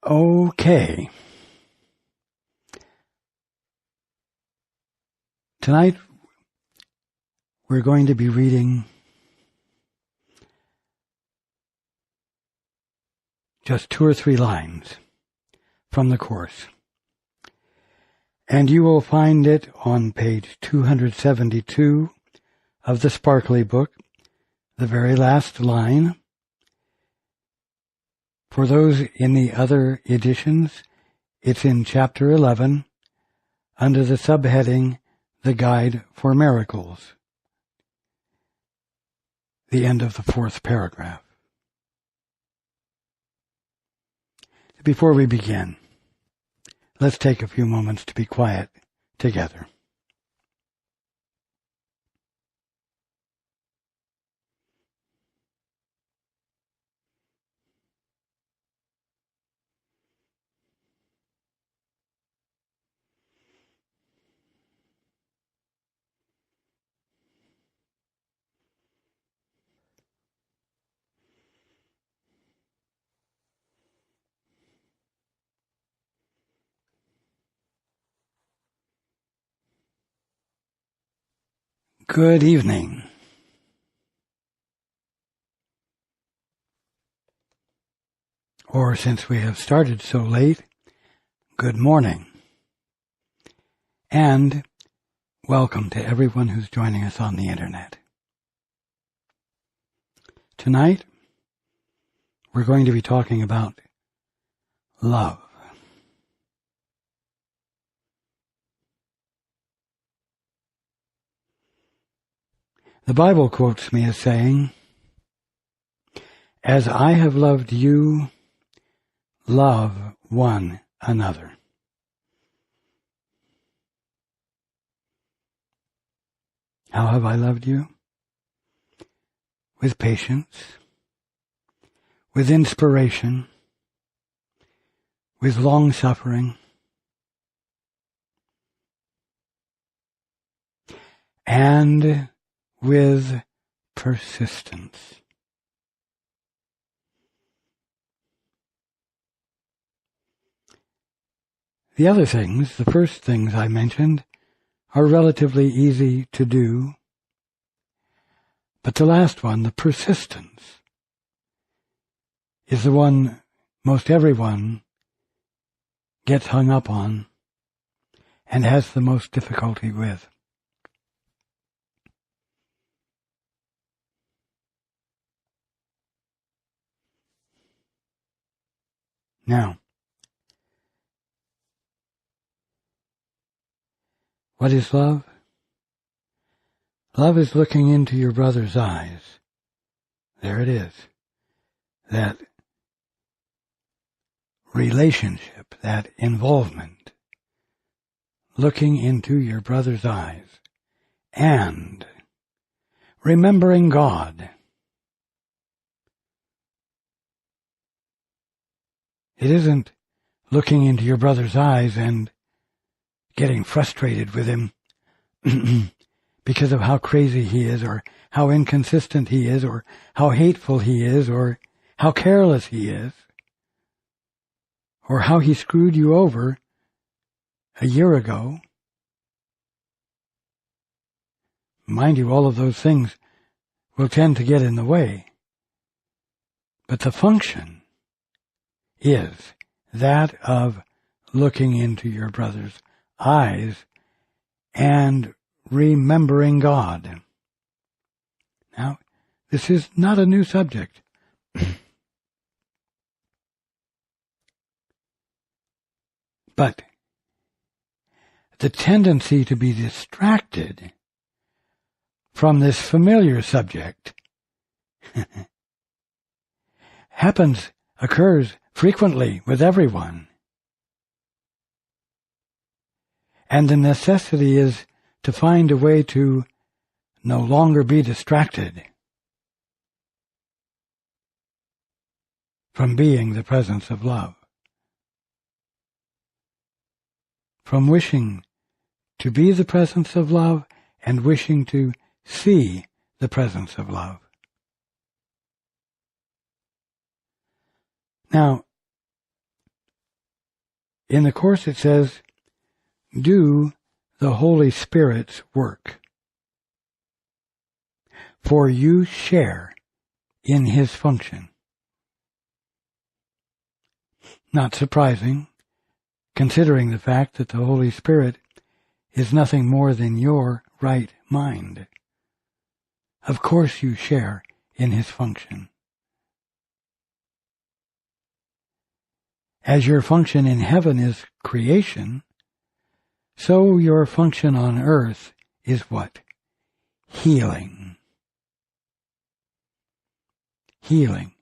Okay. Tonight we're going to be reading just 2 or 3 lines from the course. And you will find it on page 272 of the Sparkly Book, the very last line. For those in the other editions, it's in chapter 11, under the subheading, The Guide for Miracles, the end of the 4th paragraph. Before we begin, let's take a few moments to be quiet together. Good evening. Or, since we have started so late, good morning. And welcome to everyone who's joining us on the internet. Tonight, we're going to be talking about love. The Bible quotes me as saying, "As I have loved you, love one another." How have I loved you? With patience, with inspiration, with long-suffering, and with persistence. The other things, the first things I mentioned, are relatively easy to do, but the last one, the persistence, is the one most everyone gets hung up on and has the most difficulty with. Now, what is love? Love is looking into your brother's eyes. There it is. That relationship, that involvement, looking into your brother's eyes and remembering God. It isn't looking into your brother's eyes and getting frustrated with him because of how crazy he is, or how inconsistent he is, or how hateful he is, or how careless he is, or how he screwed you over a year ago. Mind you, all of those things will tend to get in the way. But the function is that of looking into your brother's eyes and remembering God. Now, this is not a new subject. But the tendency to be distracted from this familiar subject occurs frequently with everyone. And the necessity is to find a way to no longer be distracted from being the presence of love, from wishing to be the presence of love and wishing to see the presence of love. Now, In the Course it says, do the Holy Spirit's work, for you share in His function. Not surprising, considering the fact that the Holy Spirit is nothing more than your right mind. Of course you share in His function. As your function in heaven is creation, so your function on earth is what? Healing. Healing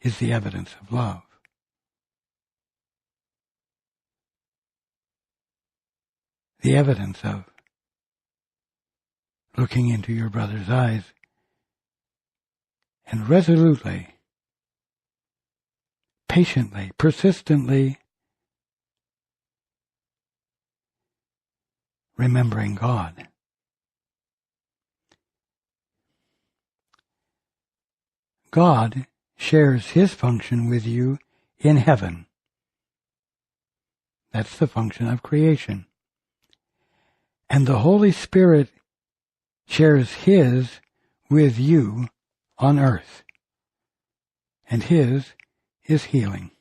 is the evidence of love. The evidence of looking into your brother's eyes and resolutely, patiently, persistently remembering God. God shares His function with you in heaven. That's the function of creation. And the Holy Spirit shares His with you on earth. And His is healing.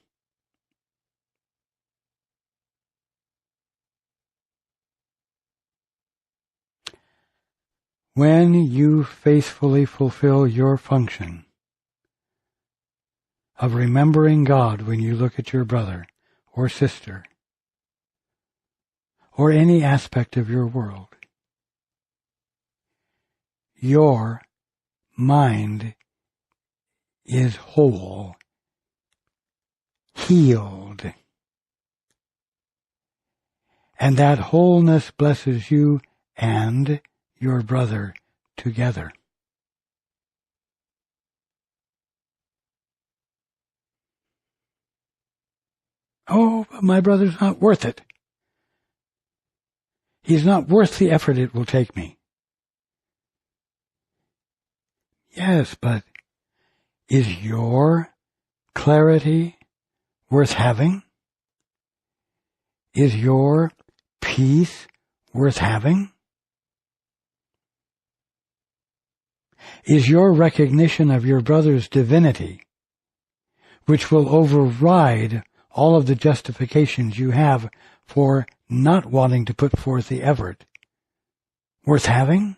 When you faithfully fulfill your function of remembering God when you look at your brother or sister, or any aspect of your world, your mind is whole, healed, and that wholeness blesses you and your brother together. Oh, but my brother's not worth it. He's not worth the effort it will take me. Yes, but is your clarity worth having? Is your peace worth having? Is your recognition of your brother's divinity, which will override all of the justifications you have for not wanting to put forth the effort, worth having?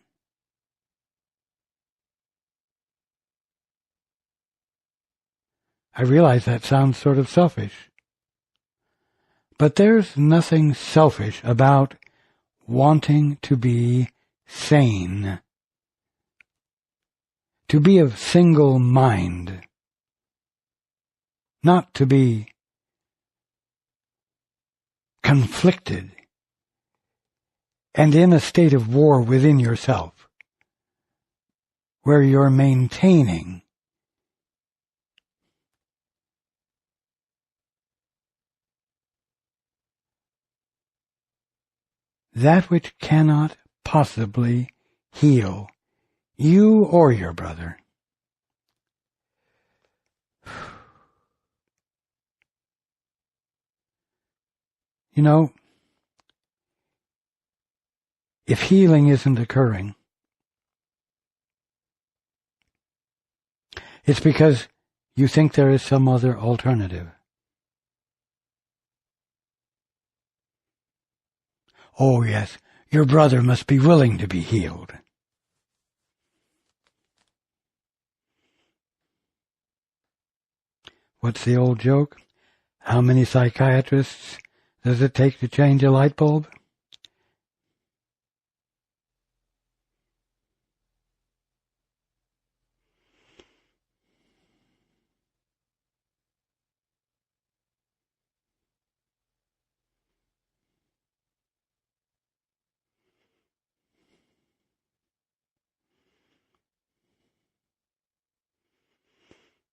I realize that sounds sort of selfish. But there's nothing selfish about wanting to be sane, to be of single mind, not to be conflicted and in a state of war within yourself, where you're maintaining that which cannot possibly heal you or your brother. You know, if healing isn't occurring, it's because you think there is some other alternative. Oh yes, your brother must be willing to be healed. What's the old joke? How many psychiatrists does it take to change a light bulb?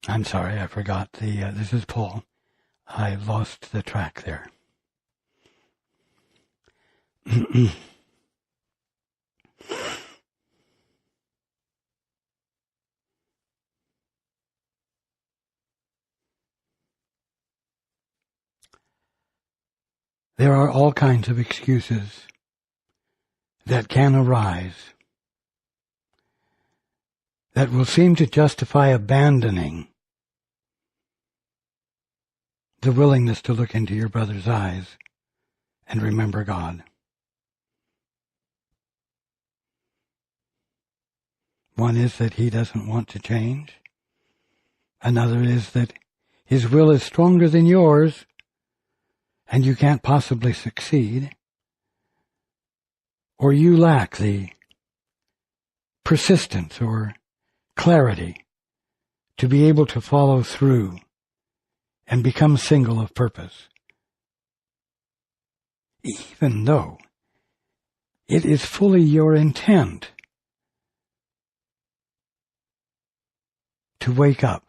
I'm sorry, I forgot this is Paul. I lost the track there. There are all kinds of excuses that can arise that will seem to justify abandoning the willingness to look into your brother's eyes and remember God. One is that he doesn't want to change. Another is that his will is stronger than yours, and you can't possibly succeed. Or you lack the persistence or clarity to be able to follow through and become single of purpose, even though it is fully your intent to wake up,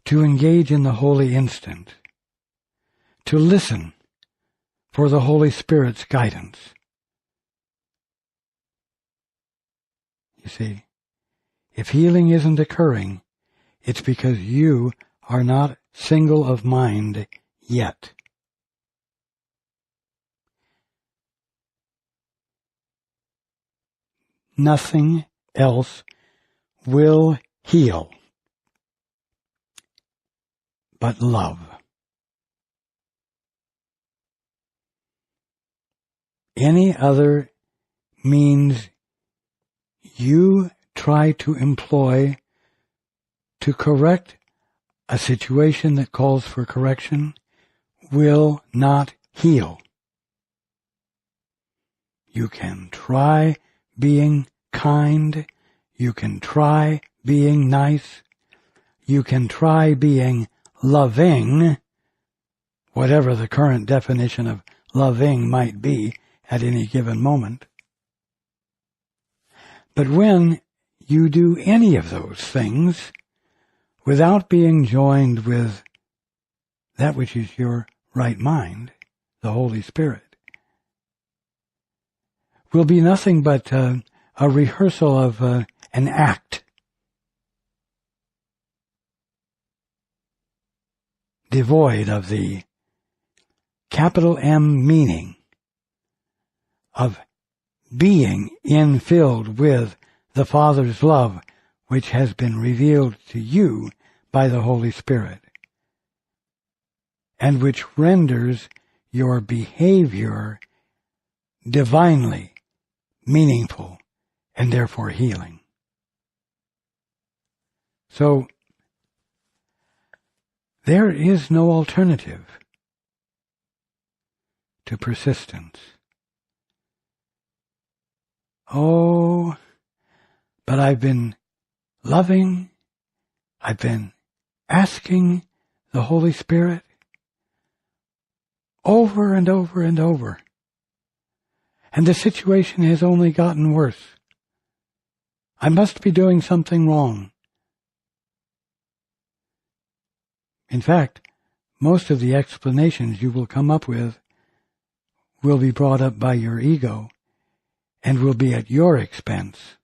to engage in the holy instant, to listen for the Holy Spirit's guidance. You see, if healing isn't occurring, it's because you are not single of mind yet. Nothing else will heal but love. Any other means you try to employ to correct a situation that calls for correction will not heal. You can try being kind, you can try being nice, you can try being loving, whatever the current definition of loving might be at any given moment. But when you do any of those things without being joined with that which is your right mind, the Holy Spirit, will be nothing but a rehearsal of an act, devoid of the capital M meaning of being infilled with the Father's love, which has been revealed to you by the Holy Spirit, and which renders your behavior divinely meaningful and therefore healing. So, there is no alternative to persistence. Oh, but I've been loving, I've been asking the Holy Spirit over and over and over, and the situation has only gotten worse. I must be doing something wrong. In fact, most of the explanations you will come up with will be brought up by your ego and will be at your expense.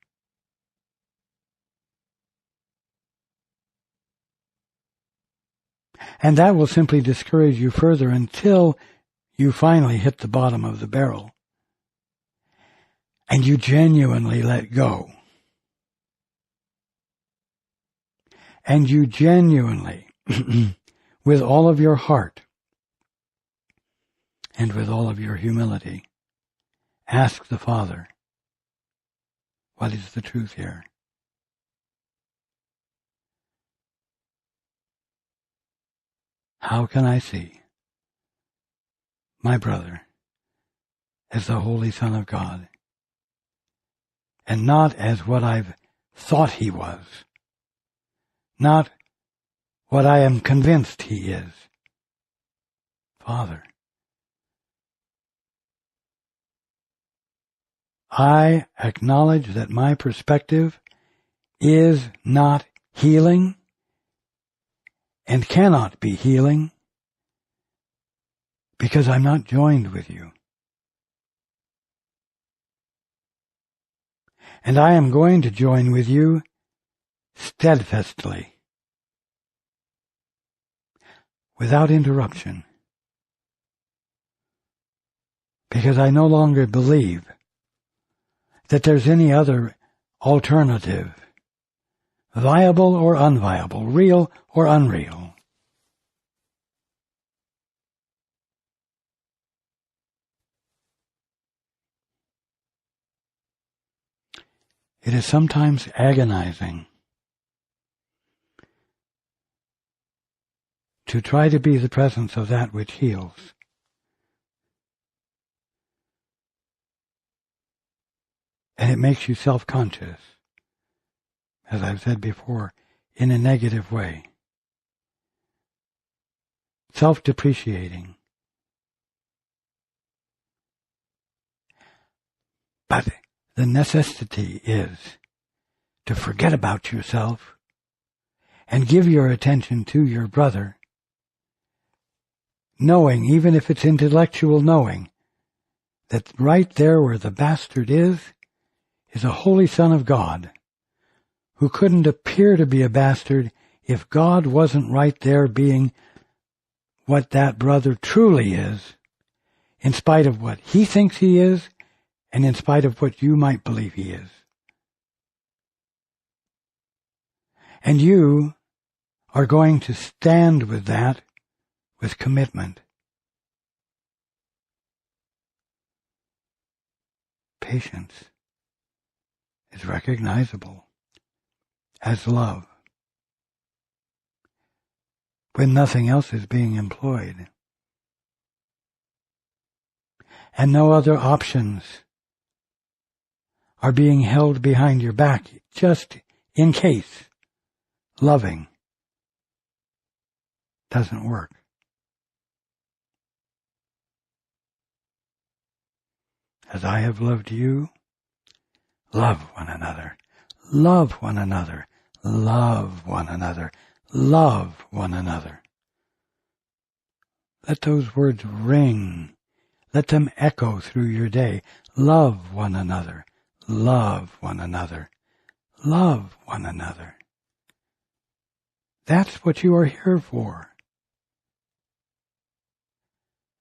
And that will simply discourage you further until you finally hit the bottom of the barrel and you genuinely let go. And you genuinely, with all of your heart and with all of your humility, ask the Father, what is the truth here? How can I see my brother as the Holy Son of God and not as what I've thought he was, not what I am convinced he is? Father, I acknowledge that my perspective is not healing and cannot be healing because I'm not joined with you. And I am going to join with you steadfastly, without interruption, because I no longer believe that there's any other alternative, viable or unviable, real or unreal. It is sometimes agonizing to try to be the presence of that which heals. And it makes you self-conscious, as I've said before, in a negative way. Self-depreciating. But the necessity is to forget about yourself and give your attention to your brother, knowing, even if it's intellectual knowing, that right there where the bastard is a holy Son of God, who couldn't appear to be a bastard if God wasn't right there being what that brother truly is, in spite of what he thinks he is, and in spite of what you might believe he is. And you are going to stand with that with commitment. Patience is recognizable as love when nothing else is being employed, and no other options are being held behind your back, just in case loving doesn't work. As I have loved you, love one another, love one another, love one another, love one another. Let those words ring. Let them echo through your day. Love one another, love one another, love one another. That's what you are here for.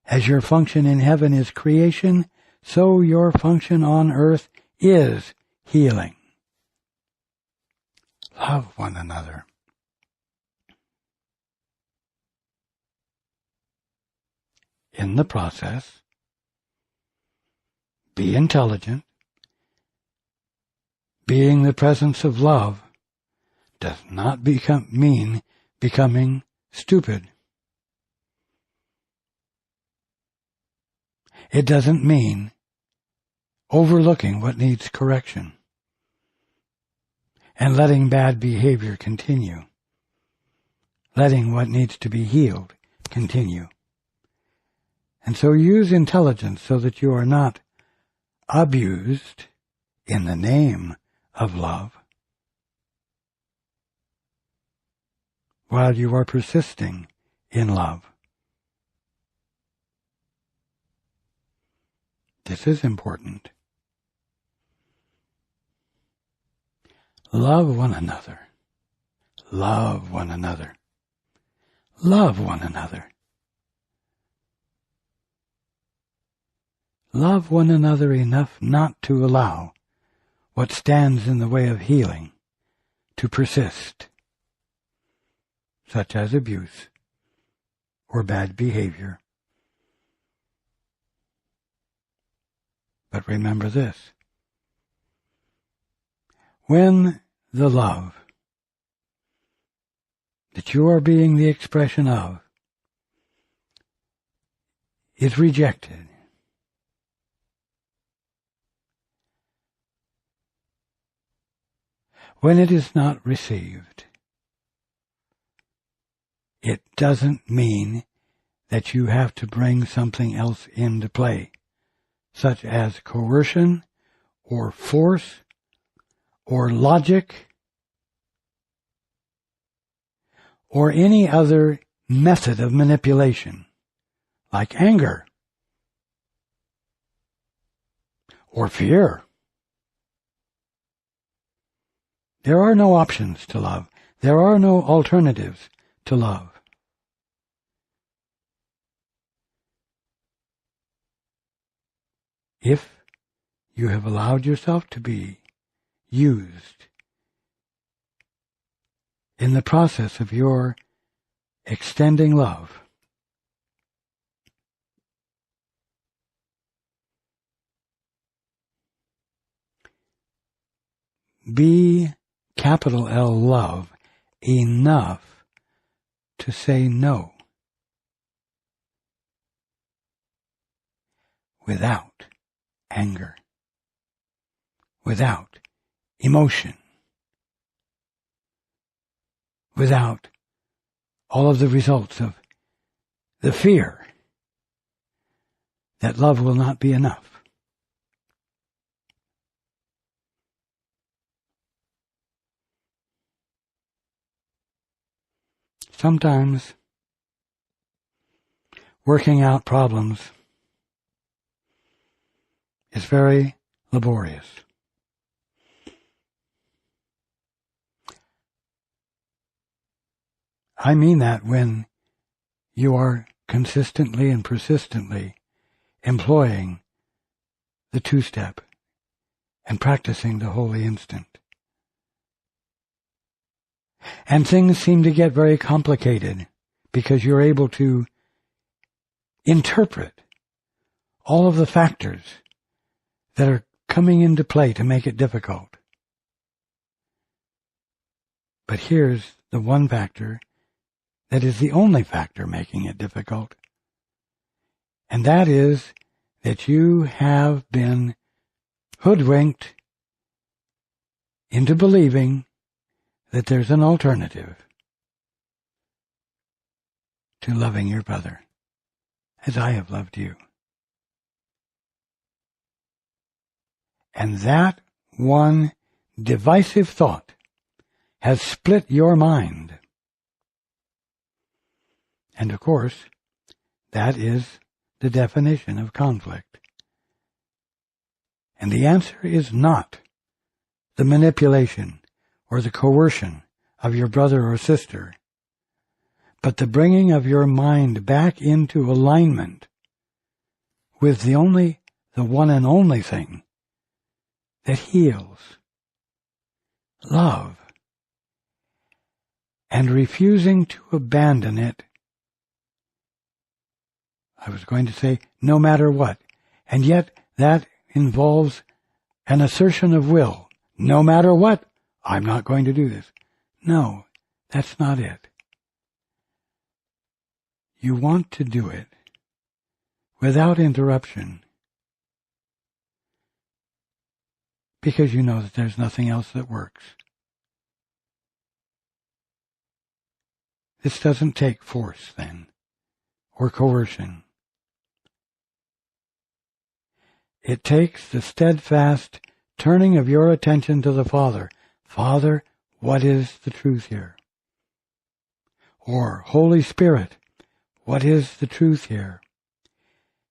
As your function in heaven is creation, so your function on earth is healing. Love one another. In the process, be intelligent. Being the presence of love does not mean becoming stupid. It doesn't mean overlooking what needs correction and letting bad behavior continue, letting what needs to be healed continue. And so use intelligence so that you are not abused in the name of love while you are persisting in love. This is important. Love one another. Love one another. Love one another. Love one another enough not to allow what stands in the way of healing to persist, such as abuse or bad behavior. But remember this: when the love that you are being the expression of is rejected, when it is not received, it doesn't mean that you have to bring something else into play, such as coercion or force or logic or any other method of manipulation, like anger or fear. There are no options to love. There are no alternatives to love. if you have allowed yourself to be used in the process of your extending love, be, capital L, love, enough to say no without anger, without emotion, without all of the results of the fear that love will not be enough. Sometimes working out problems is very laborious. I mean that when you are consistently and persistently employing the two-step and practicing the holy instant. And things seem to get very complicated because you're able to interpret all of the factors that are coming into play to make it difficult. But here's the one factor that is the only factor making it difficult, and that is that you have been hoodwinked into believing that there's an alternative to loving your brother as I have loved you. And that one divisive thought has split your mind. And of course, that is the definition of conflict. And the answer is not the manipulation or the coercion of your brother or sister, but the bringing of your mind back into alignment with the one and only thing that heals, love, and refusing to abandon it. I was going to say, no matter what, and yet that involves an assertion of will. No matter what, I'm not going to do this. No, that's not it. You want to do it without interruption because you know that there's nothing else that works. This doesn't take force then, or coercion. It takes the steadfast turning of your attention to the Father. Father, what is the truth here? Or, Holy Spirit, what is the truth here?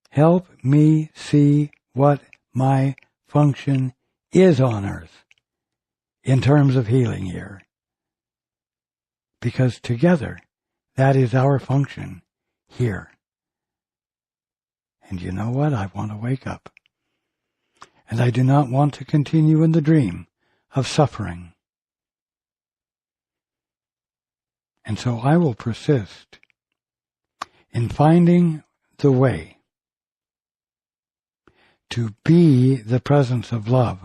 Help me see what my function is on earth in terms of healing here. Because together, that is our function here. And you know what? I want to wake up. And I do not want to continue in the dream of suffering. And so I will persist in finding the way to be the presence of love,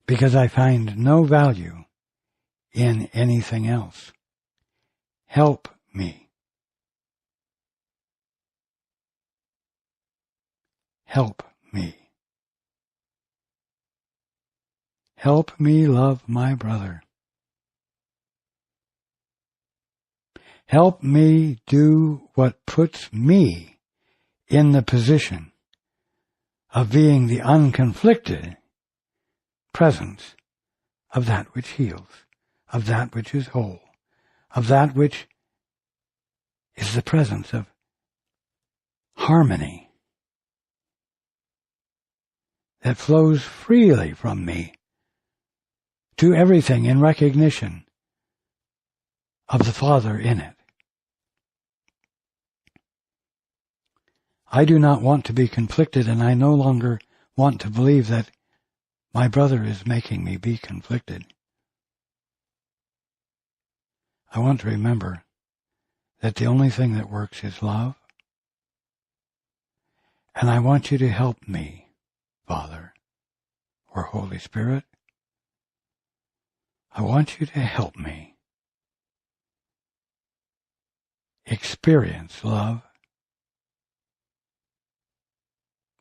because I find no value in anything else. Help me. Help me. Help me love my brother. Help me do what puts me in the position of being the unconflicted presence of that which heals, of that which is whole, of that which is the presence of harmony that flows freely from me to everything in recognition of the Father in it. I do not want to be conflicted, and I no longer want to believe that my brother is making me be conflicted. I want to remember that the only thing that works is love. And I want you to help me, Father, or Holy Spirit. I want you to help me experience love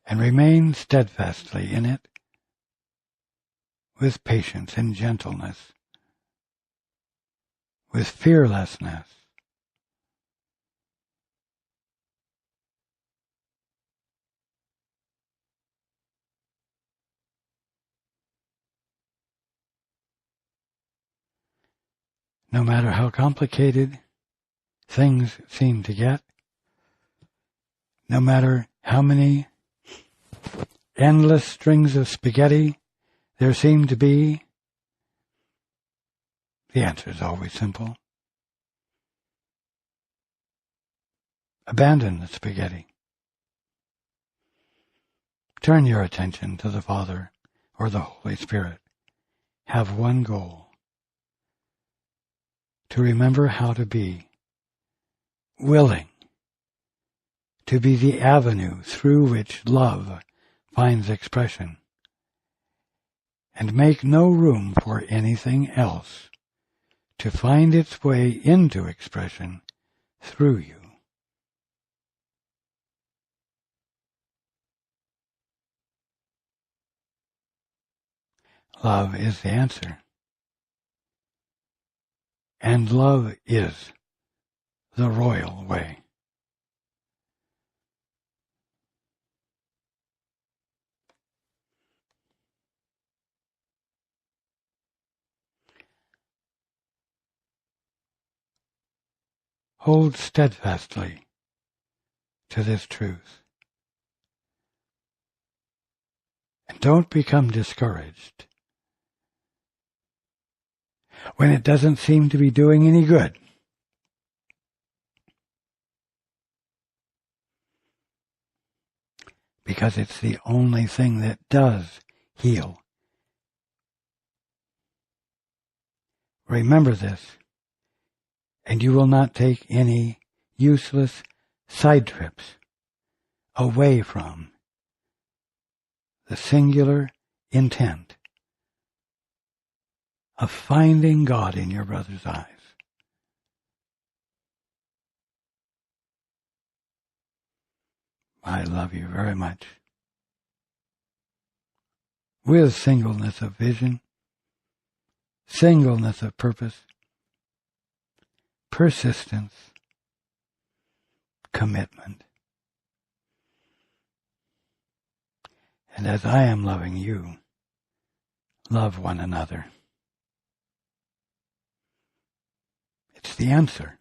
and remain steadfastly in it with patience and gentleness, with fearlessness. No matter how complicated things seem to get, no matter how many endless strings of spaghetti there seem to be, the answer is always simple. Abandon the spaghetti. Turn your attention to the Father or the Holy Spirit. Have one goal: to remember how to be willing to be the avenue through which love finds expression, and make no room for anything else to find its way into expression through you. Love is the answer. And love is the royal way. Hold steadfastly to this truth. And don't become discouraged when it doesn't seem to be doing any good. Because it's the only thing that does heal. Remember this, and you will not take any useless side trips away from the singular intent of finding God in your brother's eyes. I love you very much. With singleness of vision, singleness of purpose, persistence, commitment. And as I am loving you, love one another. It's the answer.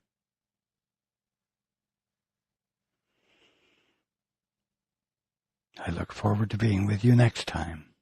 I look forward to being with you next time.